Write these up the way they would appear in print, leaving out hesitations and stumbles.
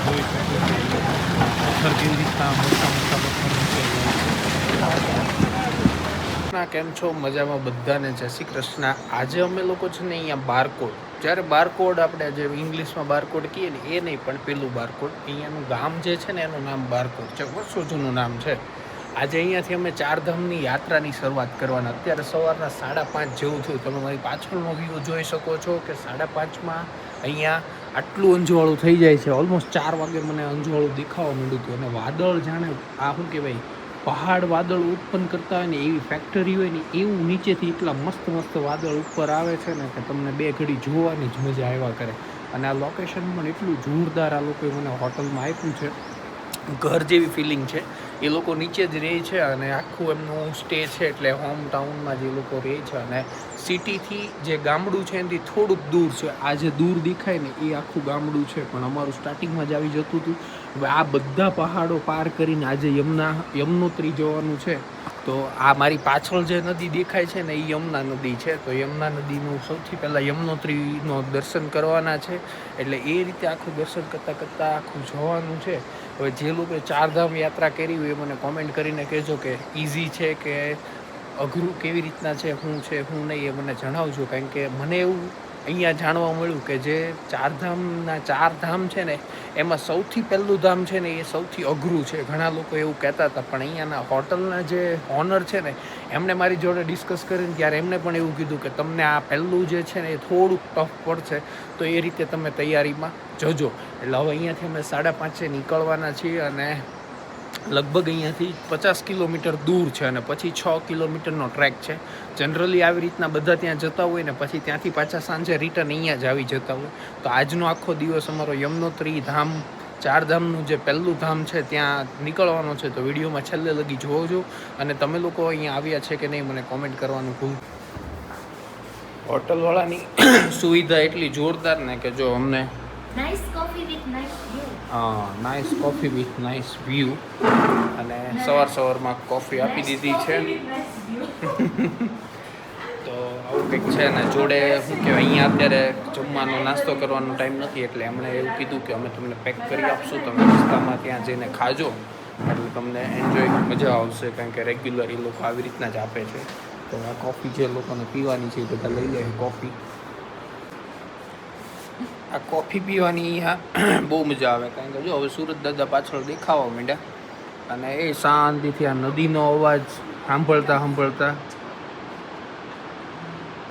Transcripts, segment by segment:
જોઈ શકો છો પથ્થર કેવી રીતના મોટા મોટા પથ્થર મૂકેલા છે. કેમ છો? મજામાં બધાને જય શ્રી કૃષ્ણ. આજે અમે લોકો છે ને અહીંયા બારકોડ, જ્યારે બારકોડ આપણે જે ઇંગ્લિશમાં બારકોડ કહીએ ને એ નહીં, પણ પેલું બારકોડ, અહીંયાનું ગામ જે છે ને એનું નામ બારકોડ છે, વર્ષો જૂનું નામ છે. આજે અહીંયાથી અમે ચારધામની યાત્રાની શરૂઆત કરવાના. અત્યારે સવારના 5:30 જેવું થયું. તમે મારી પાછળનો વ્યૂ જોઈ શકો છો કે 5:30માં અહીંયા આટલું અંજવાળું થઈ જાય છે. ઓલમોસ્ટ 4 વાગે મને અંજવાળું દેખાવા માંડ્યું હતું. અને વાદળ જાણે આ શું કહેવાય, પહાડ વાદળ ઉત્પન્ન કરતા હોય ને એવી ફેક્ટરી હોય ને એવું નીચેથી એટલા મસ્ત મસ્ત વાદળ ઉપર આવે છે ને કે તમને બે ઘડી જોવાની જ મજા આવ્યા કરે. અને આ લોકેશન પણ એટલું જોરદાર આ લોકોએ મને હોટલમાં આપ્યું છે, ઘર જેવી ફિલિંગ છે. એ લોકો નીચે જ રહે છે અને આખું એમનું સ્ટે છે, એટલે હોમ ટાઉનમાં જે લોકો રહે છે. અને સિટીથી જે ગામડું છે એનાથી થોડુંક દૂર છે. આ જે દૂર દેખાય ને એ આખું ગામડું છે, પણ અમારું સ્ટાર્ટિંગમાં જ આવી જતું હતું. હવે આ બધા પહાડો પાર કરીને આજે યમનોત્રી જવાનું છે. તો આ મારી પાછળ જે નદી દેખાય છે ને એ યમુના નદી છે. તો યમુના નદીનું સૌથી પહેલાં યમનોત્રીનો દર્શન કરવાના છે. એટલે એ રીતે આખું દર્શન કરતાં કરતાં આખું જવાનું છે. હવે જે લોકોએ ચારધામ યાત્રા કરી હોય એ મને કોમેન્ટ કરીને કહેજો કે ઇઝી છે કે અઘરું કેવી રીતના છે, શું નહીં, એ મને જણાવજો. કારણ કે મને એવું અહીંયા જાણવા મળ્યું કે જે ચાર ધામ છે ને એમાં સૌથી પહેલું ધામ છે ને એ સૌથી અઘરું છે. ઘણા લોકો એવું કહેતા હતા, પણ અહીંયાના હોટલના જે ઓનર છે ને એમણે મારી જોડે ડિસ્કસ કરીને ત્યારે એમને પણ એવું કીધું કે તમને આ પહેલું જે છે ને એ થોડુંક ટફ પડશે, તો એ રીતે તમે તૈયારીમાં જજો. એટલે હવે અહીંયાથી અમે 5:30 નીકળવાના છીએ અને લગભગ અહીંયાથી 50 કિલોમીટર દૂર છે અને પછી 6 કિલોમીટરનો ટ્રેક છે. જનરલી આવી રીતના બધા ત્યાં જતા હોય ને પછી ત્યાંથી પાછા સાંજે રિટર્ન અહીંયા જ આવી જતા હોય. તો આજનો આખો દિવસ અમારો યમનોત્રી ધામ, ચારધામનું જે પહેલું ધામ છે ત્યાં નીકળવાનો છે. તો વિડીયોમાં છેલ્લે લગી જોજો. અને તમે લોકો અહીંયા આવ્યા છે કે નહીં મને કોમેન્ટ કરવાનું ભૂલ. હોટલવાળાની સુવિધા એટલી જોરદાર ને કે જો અમને nice coffee with nice view અને સવારમાં કોફી આપી દીધી છે. તો આવું કંઈક છે ને જોડે શું કહેવાય, અહીંયા અત્યારે જમવાનો નાસ્તો કરવાનો ટાઈમ નથી, એટલે એમણે એવું કીધું કે અમે તમને પેક કરી આપશું, તમે રસ્તામાં ત્યાં જઈને ખાજો એટલે તમને એન્જોય મજા આવશે. કારણ કે રેગ્યુલર એ લોકો આવી રીતના જ આપે છે. તો આ કોફી જે લોકોને પીવાની છે એ બધા લઈ લે કોફી. આ કોફી પીવાની અહીંયા બહુ મજા આવે. કારણ કે જો હવે સુરત દાદા પાછળ દેખાવા માંડ્યા અને એ શાંતિથી આ નદીનો અવાજ સાંભળતા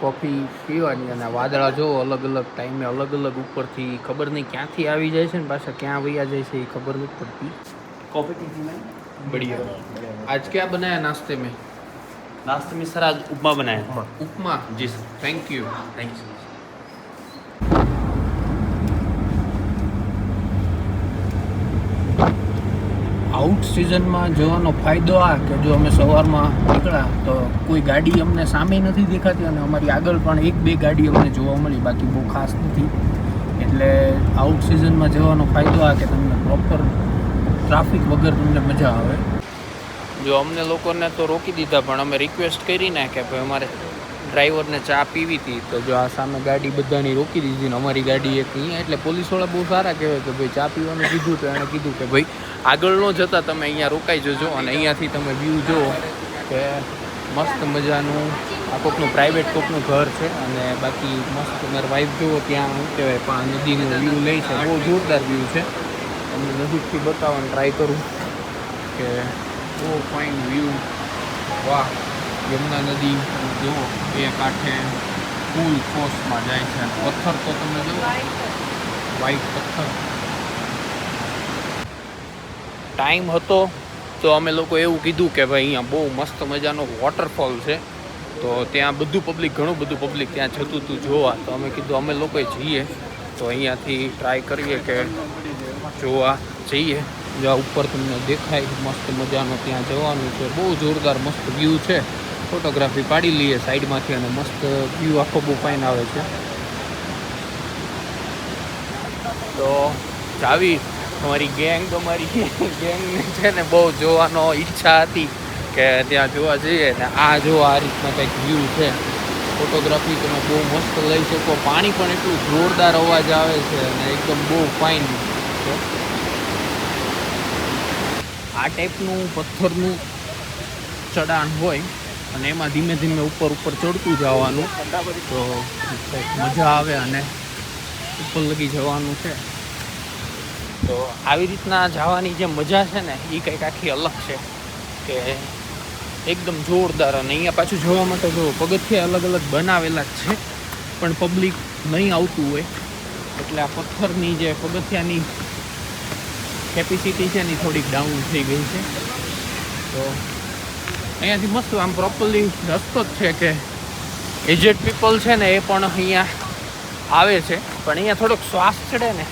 કોફી પીવાની. અને વાદળા જો અલગ અલગ ટાઈમે અલગ અલગ ઉપરથી ખબર નહીં ક્યાંથી આવી જાય છે ને પાછા ક્યાં વયા જાય છે એ ખબર નથી પડતી. कॉफी टी में बढ़िया. आज क्या बनाया नाश्ते में? नाश्ते में सर आज उपमा बनाया। Upma. Ji sir, thank you. Thank you. Out સિઝનમાં જવાનો ફાયદો આ કે જો અમે સવારમાં નીકળ્યા તો કોઈ ગાડી અમને સામે નથી દેખાતી અને અમારી આગળ પણ 1-2 ગાડી અમને જોવા મળી, બાકી બહુ ખાસ નથી. એટલે આઉટ સિઝનમાં જવાનો ફાયદો આ કે તમને પ્રોપર ટ્રાફિક વગર તમને મજા આવે. જો અમને લોકોને તો રોકી દીધા, પણ અમે રિક્વેસ્ટ કરી ને કે ભાઈ અમારે ડ્રાઈવરને ચા પીવી હતી. તો જો આ સામે ગાડી બધાની રોકી દીધી ને અમારી ગાડી એક અહીંયા. એટલે પોલીસવાળા બહુ સારા કહેવાય કે ભાઈ ચા પીવાનું કીધું તો એણે કીધું કે ભાઈ આગળ ન જતાં તમે અહીંયા રોકાઈ જજો અને અહીંયાથી તમે વ્યૂ જુઓ કે મસ્ત મજાનું આ કોકનું પ્રાઇવેટ કોકનું ઘર છે. અને બાકી મસ્ત મારી વાઈફ જુઓ ત્યાં શું કહેવાય પણ નદીનું વ્યૂ લે છે, બહુ જોરદાર વ્યૂ છે. તમને નજીકથી બતાવવાનું ટ્રાય કરું કે બહુ ફાઇન વ્યૂ. વાહ, યમુના નદી જુઓ એ કાંઠે ફૂલ ફોર્સમાં જાય છે. પથ્થર તો તમે જુઓ, વ્હાઈટ પથ્થર. ટાઈમ હતો તો અમે લોકો એવું કીધું કે ભાઈ અહીંયા બહુ મસ્ત મજાનો વોટરફોલ છે, તો ત્યાં ઘણું બધું પબ્લિક ત્યાં જતું હતું જોવા. તો અમે કીધું અમે લોકોએ જઈએ તો અહીંયાથી ટ્રાય કરીએ કે જોવા જઈએ. જો ઉપર તમને દેખાય મસ્ત મજાનો ત્યાં જવાનું છે. બહુ જોરદાર મસ્ત વ્યૂ છે. ફોટોગ્રાફી પાડી લઈએ સાઈડમાંથી અને મસ્ત વ્યૂ આખો બહુ ફાઇન આવે છે. તો જાવી અમારી ગેંગને છે ને બહુ જોવાનો ઈચ્છા હતી કે ત્યાં જોવા જઈએ ને આ જો આ રીતના કંઈક વ્યૂ છે. ફોટોગ્રાફી તમે બહુ મસ્ત લઈ શકો. પાણી પણ એટલું જોરદાર અવાજ આવે છે અને એકદમ બહુ ફાઇન છે. આ ટાઈપનું પથ્થરનું ચઢાણ હોય અને એમાં ધીમે ધીમે ઉપર ચડતું જવાનું, તો મજા આવે અને ઉપર લગી જવાનું છે. તો આવી રીતના જવાની જે મજા છે ને એ કંઈક આખી અલગ છે કે એકદમ જોરદાર. અને અહીંયા પાછું જોવા માટે જો પગથિયા અલગ અલગ બનાવેલા જ છે, પણ પબ્લિક નહીં આવતું હોય એટલે આ પથ્થરની જે પગથિયાની કેપેસિટી છે ને થોડીક ડાઉન થઈ ગઈ છે. તો અહીંયાથી મસ્ત આમ પ્રોપરલી રસ્તો જ છે કે એજેડ પીપલ છે ને એ પણ અહીંયા આવે છે, પણ અહીંયા થોડોક શ્વાસ ચડે ને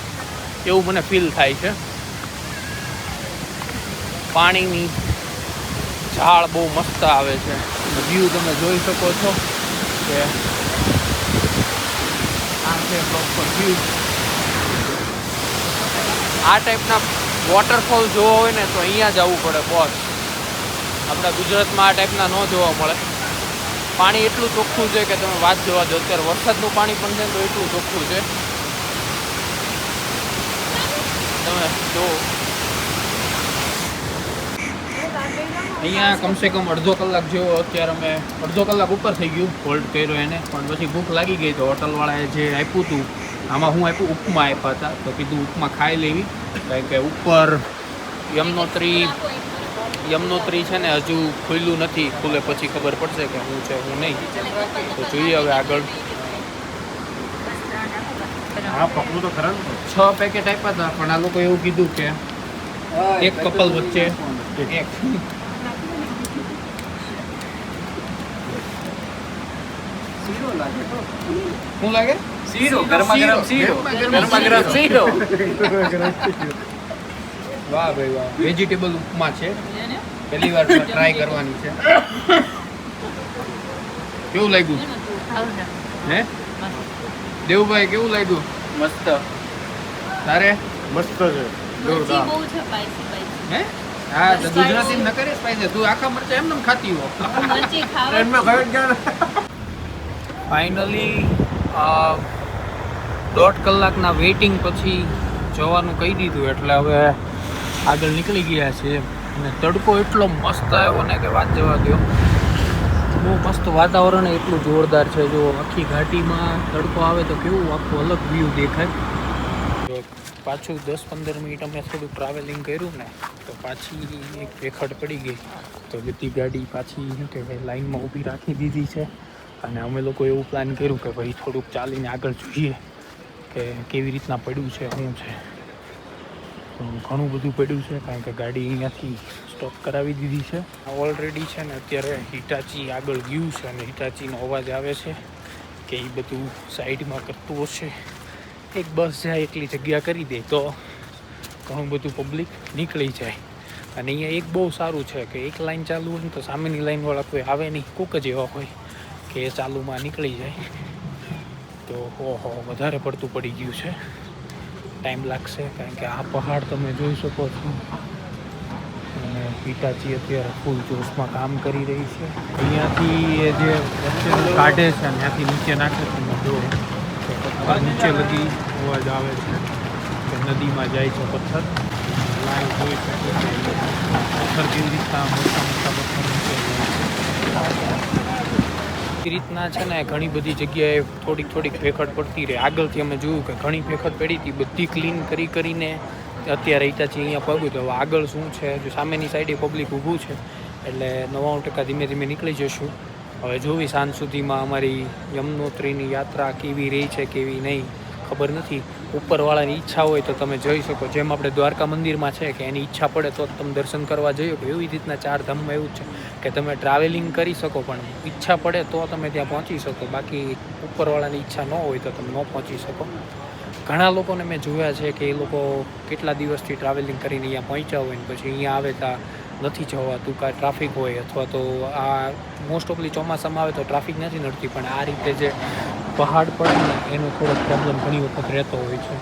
એવું મને ફીલ થાય છે. પાણીની ઝાડ બહુ મસ્ત આવે છે. વ્યૂ તમે જોઈ શકો છો કે આ છે પ્રોપર વ્યૂ. આ ટાઈપના વોટરફોલ જોવા હોય ને તો અહીંયા જ આવવું પડે બોસ. આપણા ગુજરાતમાં આ ટાઈપના ન જોવા મળે. પાણી એટલું ચોખ્ખું છે કે તમે વાત જોવા દો. અત્યારે વરસાદનું પાણી પણ છે તો એટલું ચોખ્ખું છે તમે જો. અહીંયા કમસે કમ અડધો કલાક જેવો, અત્યારે અમે અડધો કલાક ઉપર થઈ ગયું હોલ્ડ કર્યો એને, પણ પછી ભૂખ લાગી ગઈ તો હોટલવાળાએ જે આપ્યું હતું આમાં હું આપ્યું ઉપમા આપ્યા હતા, તો કીધું ઉપમા ખાઈ લેવી, કારણ કે ઉપર યમનોત્રી છે ને હજુ ખુલ્લું નથી, ખુલે પછી ખબર પડશે કે હું છે હું નહીં. તો જોઈએ હવે આગળ. હા પકડું તો ખરા. 6 પેકેટ આપ્યા હતા, પણ આ લોકો એવું કીધું કે એક કપલ વચ્ચે એક. શું લાગે? શીરો, ગરમા ગરમ શીરો. વાહ ભાઈ વાહ. વેજીટેબલ ઉપમા છે, પહેલી વાર ટ્રાય કરવાની છે. કેવું લાગ્યું હે દેવુભાઈ? કેવું લાગ્યું? મસ્ત. તારે? મસ્ત છે. જોરદાર. હે હા તો ગુજરાતી ન કરે સ્પાઈસી. તું આખા મરચા એમને ખાતી હો. ફાઇનલી 1.5 કલાકના વેઇટિંગ પછી જવાનું કહી દીધું એટલે હવે આગળ નીકળી ગયા છે. અને તડકો એટલો મસ્ત આવ્યો ને કે વાત જવા દો. બહુ મસ્ત વાતાવરણ એટલું જોરદાર છે. જો આખી ઘાટીમાં તડકો આવે તો કેવું આખું અલગ વ્યૂ દેખાય. પાછું 10-15 મિનિટ અમે થોડું ટ્રાવેલિંગ કર્યું ને તો પાછી એક ભેખડ પડી ગઈ. તો બધી ગાડી પાછી શું કહેવાય લાઈનમાં ઊભી રાખી દીધી છે. અને અમે લોકો એવું પ્લાન કર્યું કે ભાઈ થોડુંક ચાલીને આગળ જોઈએ કે કેવી રીતના પડ્યું છે, શું છે. તો ઘણું બધું પડ્યું છે, કારણ કે ગાડી અહીંયાથી સ્ટોપ કરાવી દીધી છે ઓલરેડી છે ને. અત્યારે હિટાચી આગળ ગયું છે અને હિટાચીનો અવાજ આવે છે કે એ બધું સાઈડમાં કરતું હશે. એક બસ જાય એટલી જગ્યા કરી દે તો ઘણું બધું પબ્લિક નીકળી જાય. અને અહીંયા એક બહુ સારું છે કે એક લાઈન ચાલુ હોય ને તો સામેની લાઈનવાળા કોઈ આવે નહીં, કોક જ એવા હોય કે એ ચાલુમાં નીકળી જાય. તો ઓહો વધારે પડતું પડી ગયું છે, ટાઈમ લાગશે, કારણ કે આ પહાડ તમે જોઈ શકો છો. અને હિટાચી અત્યારે ફૂલ જોશમાં કામ કરી રહી છે. અહીંયાથી એ જે વચ્ચેનું કાઢે છે અને ત્યાંથી નીચે નાખે છે તમે જો પથ્થર નીચે લગી અવાજ આવે છે કે નદીમાં જાય છે પથ્થર. લાઈવ જોઈ શકો છો પથ્થર કેવી રીતના મોટા પથ્થર નીચે જાય છે. એ રીતના છે ને ઘણી બધી જગ્યાએ થોડીક ભેખડ પડતી રહે. આગળથી અમે જોયું કે ઘણી ભેખડ પડી હતી, બધી ક્લીન કરીને અત્યારે હિટાચી અહીંયા પગ્યું. તો હવે આગળ શું છે, જો સામેની સાઈડે પબ્લિક ઊભું છે એટલે 99% ધીમે ધીમે નીકળી જશું. હવે જોવી સાંજ સુધીમાં અમારી યમનોત્રીની યાત્રા કેવી રહી છે કેવી નહીં ખબર નથી. ઉપરવાળાની ઈચ્છા હોય તો તમે જઈ શકો. જેમ આપણે દ્વારકા મંદિરમાં છે કે એની ઈચ્છા પડે તો તમે દર્શન કરવા જઈએ, એવી રીતના 4 ધામમાં એવું જ છે કે તમે ટ્રાવેલિંગ કરી શકો પણ ઈચ્છા પડે તો તમે ત્યાં પહોંચી શકો. બાકી ઉપરવાળાની ઈચ્છા ન હોય તો તમે ન પહોંચી શકો. ઘણા લોકોને મેં જોયા છે કે એ લોકો કેટલા દિવસથી ટ્રાવેલિંગ કરીને અહીંયા પહોંચ્યા હોય ને પછી અહીંયા આવે ત્યાં નથી જવાતું, કાંઈ ટ્રાફિક હોય અથવા તો આ મોસ્ટ ઓફલી ચોમાસામાં આવે તો ટ્રાફિક નથી નડતી, પણ આ રીતે જે પહાડ પડે ને એનો થોડોક પ્રોબ્લેમ ઘણી વખત રહેતો હોય છે.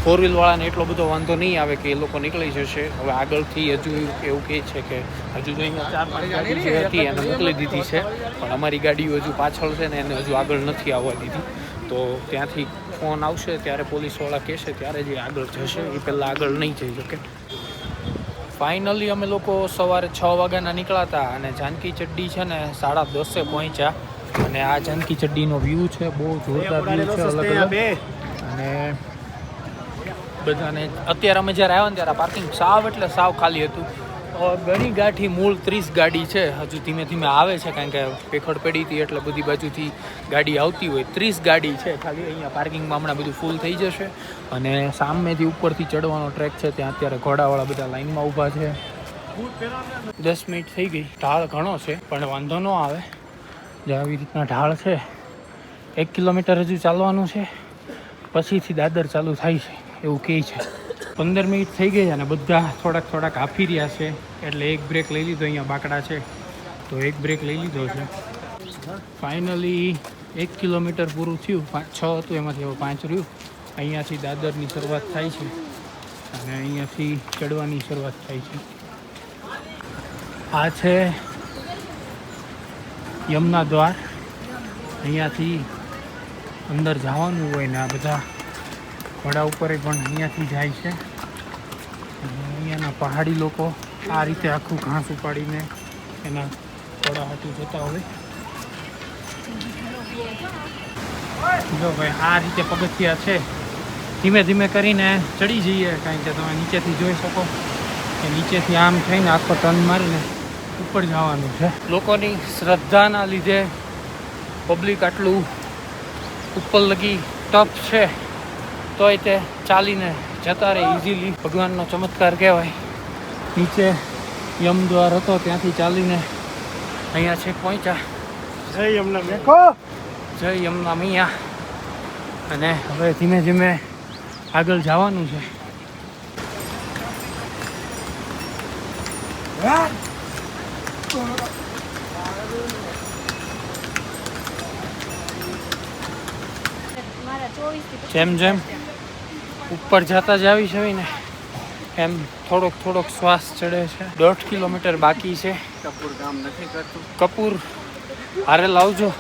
4-વ્હીલવાળાને એટલો બધો વાંધો નહીં આવે કે એ લોકો નીકળી જશે. હવે આગળથી હજુ એવું કહે છે કે હજુ તો અહીંયા 4-5 ગાડી જે હતી એને મોકલી દીધી છે, પણ અમારી ગાડીઓ હજુ પાછળ છે ને એને હજુ આગળ નથી આવવા દીધી. તો ત્યાંથી ફોન આવશે ત્યારે પોલીસવાળા કહેશે ત્યારે જે આગળ જશે, એ પહેલાં આગળ નહીં જઈ શકે. ફાઇનલી અમે લોકો સવારે 6 વાગ્યાના નીકળ્યા હતા અને જાનકી ચડ્ડી છે ને 10:30 પહોંચ્યા. અને આ જાનકી ચડ્ડીનો વ્યૂ છે, બહુ જોરદાર વ્યૂ છે, અલગ અલગ. અને બધાને અત્યારે અમે જ્યારે આવ્યા ને ત્યારે પાર્કિંગ સાવ એટલે સાવ ખાલી હતું. ઘણી ગાંઠી મૂળ 30 ગાડી છે, હજુ ધીમે ધીમે આવે છે કારણ કે પેખડ પડી હતી એટલે બધી બાજુથી ગાડી આવતી હોય. 30 ગાડી છે ખાલી અહીંયા પાર્કિંગમાં, હમણાં બધું ફૂલ થઈ જશે. અને સામેથી ઉપરથી ચડવાનો ટ્રેક છે, ત્યાં અત્યારે ઘોડાવાળા બધા લાઈનમાં ઊભા છે. 10 મિનિટ થઈ ગઈ. ઢાળ ઘણો છે પણ વાંધો ન આવે. જે આવી રીતના ઢાળ છે, 1 કિલોમીટર હજુ ચાલવાનું છે, પછીથી દાદર ચાલુ થાય છે એવું કહે છે. 15 મિનિટ થઈ ગઈ અને બધા થોડાક હાફી રહ્યા છે એટલે એક બ્રેક લઈ લીધો. અહીંયા બાકડા છે તો એક બ્રેક લઈ લીધો છે. ફાઇનલી 1 કિલોમીટર પૂરું થયું. 6 હતું એમાંથી હવે 5 રહ્યું. અહીંયાથી દાદરની શરૂઆત થાય છે અને અહીંયાથી ચડવાની શરૂઆત થાય છે. આ છે યમુના દ્વાર. અહીંયાથી અંદર જવાનું હોય ને આ બધા ઘોડા ઉપર પણ અહીંયાથી જાય છે. અહીંયાના પહાડી લોકો આ રીતે આખું ઘાસ ઉપાડીને એના ઘોડા હાટું જતા હોય. જો ભાઈ આ રીતે પગથિયા છે, ધીમે ધીમે કરીને ચડી જઈએ કારણ કે તમે નીચેથી જોઈ શકો કે નીચેથી આમ થઈને આખો ટર્ન મારીને ઉપર જવાનું છે. લોકોની શ્રદ્ધાના લીધે પબ્લિક આટલું ઉપર લગી ટફ છે તોય તે ચાલીને જતા રહે ઇઝીલી. ભગવાનનો ચમત્કાર કહેવાય. નીચે યમદ્વાર હતો ત્યાંથી ચાલીને અહીંયા છેક પહોંચ્યા. જય યમુના મેકો, જય યમુના મૈયા. અને હવે ધીમે ધીમે આગળ જવાનું છે. જેમ જેમ ઉપર જતા જ આવી છે ને એમ થોડોક શ્વાસ ચડે છે. 1.5 કિલોમીટર બાકી છે. કપૂર કામ નથી કરતું. કપૂર હારે લાવજો.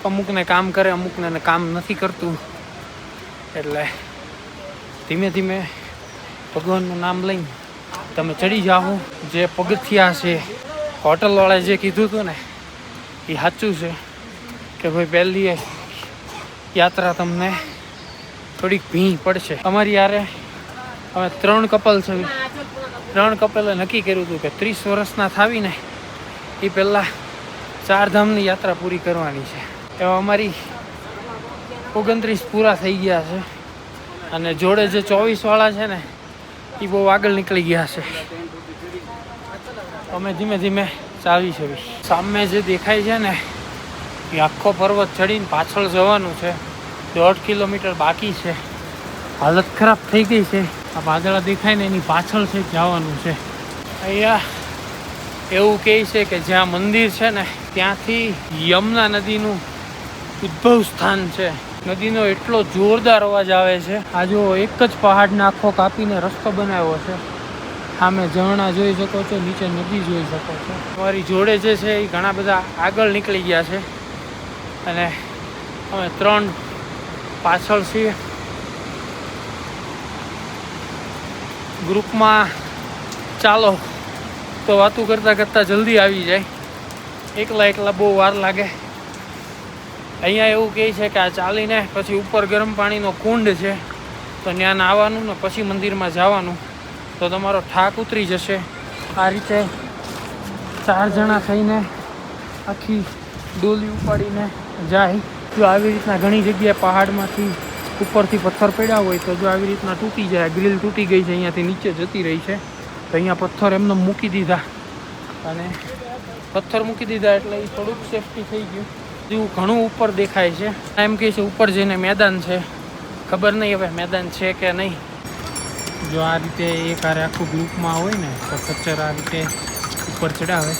અમુકને કામ કરે, અમુકને કામ નથી કરતું. એટલે ધીમે ધીમે ભગવાનનું નામ લઈને તમે ચડી જાઓ. જે પગથિયા છે, હોટલવાળાએ જે કીધું હતું ને એ સાચું છે કે ભાઈ પહેલી યાત્રા તમને થોડીક ભીં પડશે. અમારી યારે અમે 3 કપલ છે. 3 કપલે નક્કી કર્યું હતું કે 30 વર્ષના થાવીને એ પહેલાં 4 ધામની યાત્રા પૂરી કરવાની છે. એવા અમારી 29 પૂરા થઈ ગયા છે અને જોડે જે 24 વાળા છે ને એ બહુ આગળ નીકળી ગયા છે. અમે ધીમે ધીમે ચાલી છે. સામે જે દેખાય છે ને એ આખો પર્વત ચડીને પાછળ જવાનું છે. 1.5 કિલોમીટર બાકી છે. હાલત ખરાબ થઈ ગઈ છે. આ વાદળા દેખાય ને એની પાછળ છે જવાનું છે. અહીંયા એવું કહે છે કે જ્યાં મંદિર છે ને ત્યાંથી યમુના નદીનું ઉદ્ભવ સ્થાન છે. નદીનો એટલો જોરદાર અવાજ આવે છે. આ જો એક જ પહાડને આખો કાપીને રસ્તો બનાવ્યો છે. સામે ઝરણા જોઈ શકો છો, નીચે નદી જોઈ શકો છો. અમારી જોડે જે છે એ ઘણા બધા આગળ નીકળી ગયા છે અને અમે 3 પાછળ છીએ. ગ્રુપમાં ચાલો તો વાતું કરતાં જલ્દી આવી જાય. એકલા બહુ વાર લાગે. અહીંયા એવું કહે છે કે આ ચાલીને પછી ઉપર ગરમ પાણીનો કુંડ છે તો ત્યાં નાહવાનું ને પછી મંદિરમાં જવાનું તો તમારો થાક ઉતરી જશે. આ રીતે 4 જણા થઈને આખી ડોલી ઉપાડીને જાય. જો આવી રીતના ઘણી જગ્યાએ પહાડમાંથી ઉપરથી પથ્થર પડ્યા હોય તો જો આવી રીતના તૂટી જાય. ગ્રીલ તૂટી ગઈ છે, અહીંયાથી નીચે જતી રહી છે તો અહીંયા પથ્થર એમને મૂકી દીધા અને પથ્થર મૂકી દીધા એટલે એ થોડુંક સેફટી થઈ ગયું. એવું ઘણું ઉપર દેખાય છે. એમ કહે છે ઉપર જઈને મેદાન છે. ખબર નહીં હવે મેદાન છે કે નહીં. જો આ રીતે એક આરે આખું ગ્રુપમાં હોય ને તો ખચ્ચર આ રીતે ઉપર ચડાવે.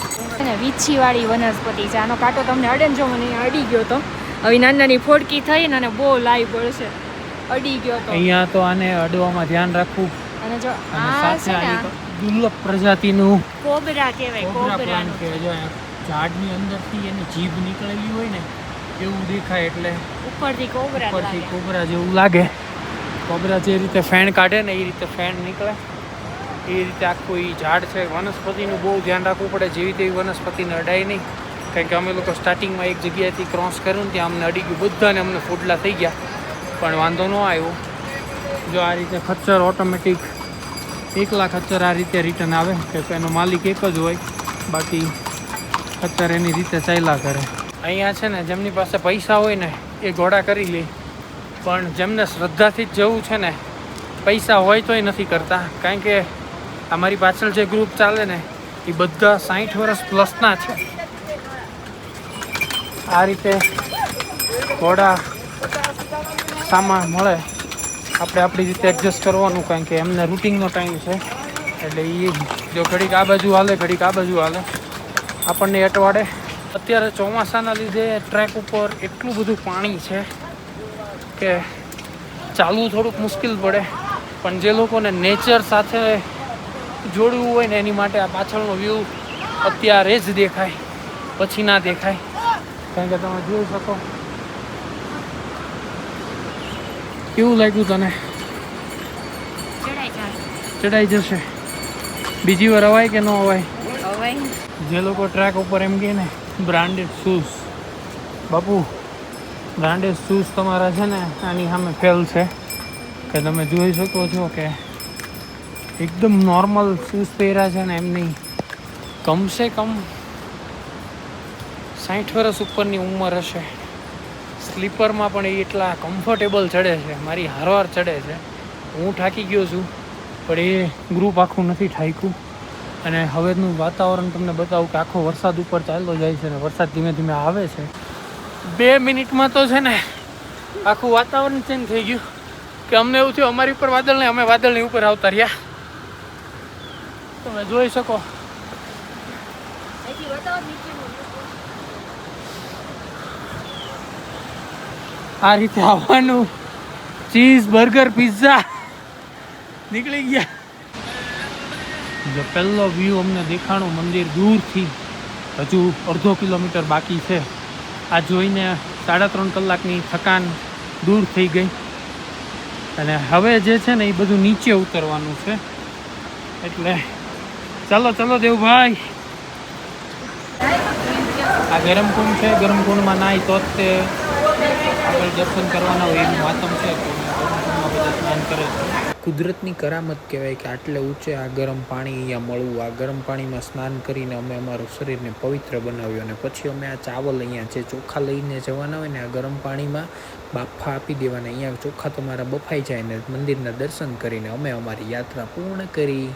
વીછીવાળી વનસ્પતિ છે. આનો કાંટો તમને અડે ને, જો મને અડી ગયો તો હવે નાની ફોડકી થઈ ને અને બહુ લાઈ પડશે. અડી ગયો તો અહીંયા તો આને અડવામાં ધ્યાન રાખવું. અને જો અને આ સાથે છે ને આ દુર્લભ પ્રજાતિનું કોબરા કહેવાય. કોબરા પ્લાન્ટ કોબરાનું કહેવાય. જો આ ઝાડની અંદરથી એની જીભ નીકળેલી હોય ને એવું દેખાય એટલે ઉપરથી કોબરા ઉપરથી લાગે. કોબરા જેવું લાગે. કોબરા જે રીતે ફેણ કાઢે ને એ રીતે ફેણ નીકળે. એ રીતે આખું એ ઝાડ છે. વનસ્પતિનું બહુ ધ્યાન રાખવું પડે, જેવી તેવી વનસ્પતિને અડાય નહીં. કારણ કે અમે લોકો સ્ટાર્ટિંગમાં એક જગ્યાએથી ક્રોસ કર્યું ને ત્યાં અમને અડી ગયું, બધાને અમને ફોડલા થઈ ગયા, પણ વાંધો ન આવ્યો. જો આ રીતે ખચ્ચર ઓટોમેટિક એકલા ખચ્ચર આ રીતે રિટર્ન આવે કે એનો માલિક એક જ હોય, બાકી ખચ્ચર એની રીતે ચાલ્યા કરે. અહીંયા છે ને જેમની પાસે પૈસા હોય ને એ ઘોડા કરી લે, પણ જેમને શ્રદ્ધાથી જ જવું છે ને પૈસા હોય તોય નથી કરતા. કારણ કે અમારી પાછળ જે ગ્રુપ ચાલે ને એ બધા 60 વર્ષ પ્લસના છે. આ રીતે ઘોડા સામાન મળે, આપણે આપણી રીતે એડજસ્ટ કરવાનું, કારણ કે એમને રૂટિનનો ટાઈમ છે. એટલે એ જો ઘડીક આ બાજુ હાલે ઘડીક આ બાજુ હાલે, આપણને અટવાડે. અત્યારે ચોમાસાના લીધે ટ્રેક ઉપર એટલું બધું પાણી છે કે ચાલવું થોડુંક મુશ્કેલ પડે, પણ જે લોકોને નેચર સાથે જોડવું હોય ને એની માટે આ પાછળનો વ્યૂ અત્યારે જ દેખાય, પછી ના દેખાય. કારણ કે તમે જોઈ શકો. કેવું લાગ્યું તને? ચડાઈ જશે. બીજી વાર અવાય કે ન અવાય? જે લોકો ટ્રેક ઉપર એમ કહે ને બ્રાન્ડેડ શૂઝ, બાપુ બ્રાન્ડેડ શૂઝ તમારા છે ને આની સામે ફેલ છે. કે તમે જોઈ શકો છો કે એકદમ નોર્મલ શૂઝ પહેર્યા છે ને એમની કમસે કમ 60 વર્ષ ઉપરની ઉંમર હશે. સ્લીપરમાં પણ એ એટલા કમ્ફર્ટેબલ ચડે છે, મારી હારવાર ચડે છે. હું થાકી ગયો છું, પણ એ ગ્રુપ આખું નથી થાક્યું. અને હવેનું વાતાવરણ તમને બતાવું કે આખો વરસાદ ઉપર ચાલ્યો જાય છે ને વરસાદ ધીમે ધીમે આવે છે. 2 મિનિટમાં તો છે ને આખું વાતાવરણ ચેન્જ થઈ ગયું કે અમને એવું થયું અમારી ઉપર વાદળ નહીં, અમે વાદળની ઉપર આવતા રહ્યા. તમે જોઈ શકો. આ રીતે આવવાનું. ચીઝ બર્ગર પિઝા નીકળી ગયા. જો પહેલો વ્યૂ અમને દેખાણું મંદિર દૂરથી, હજુ અડધો કિલોમીટર બાકી છે. આ જોઈને 3.5 કલાકની થકાન દૂર થઈ ગઈ. અને હવે જે છે ને એ બધું નીચે ઉતરવાનું છે. એટલે ચાલો ચાલો દેવભાઈ. આ ગરમ કુંડ છે, ગરમ કુંડમાં નાય તો જ તે આગળ દર્શન કરવાના હોય એનું માતમ છે. બધા સ્નાન કરે છે. કુદરતની કરામત કહેવાય કે આટલે ઊંચે આ ગરમ પાણી અહીંયા મળવું. આ ગરમ પાણીમાં સ્નાન કરીને અમે અમારું શરીરને પવિત્ર બનાવ્યું. અને પછી અમે આ ચાવલ અહીંયા જે ચોખા લઈને જવાના હોય ને આ ગરમ પાણીમાં બાફા આપી દેવાના. અહીંયા ચોખા તમારા બફાઈ જાય ને મંદિરના દર્શન કરીને અમે અમારી યાત્રા પૂર્ણ કરી.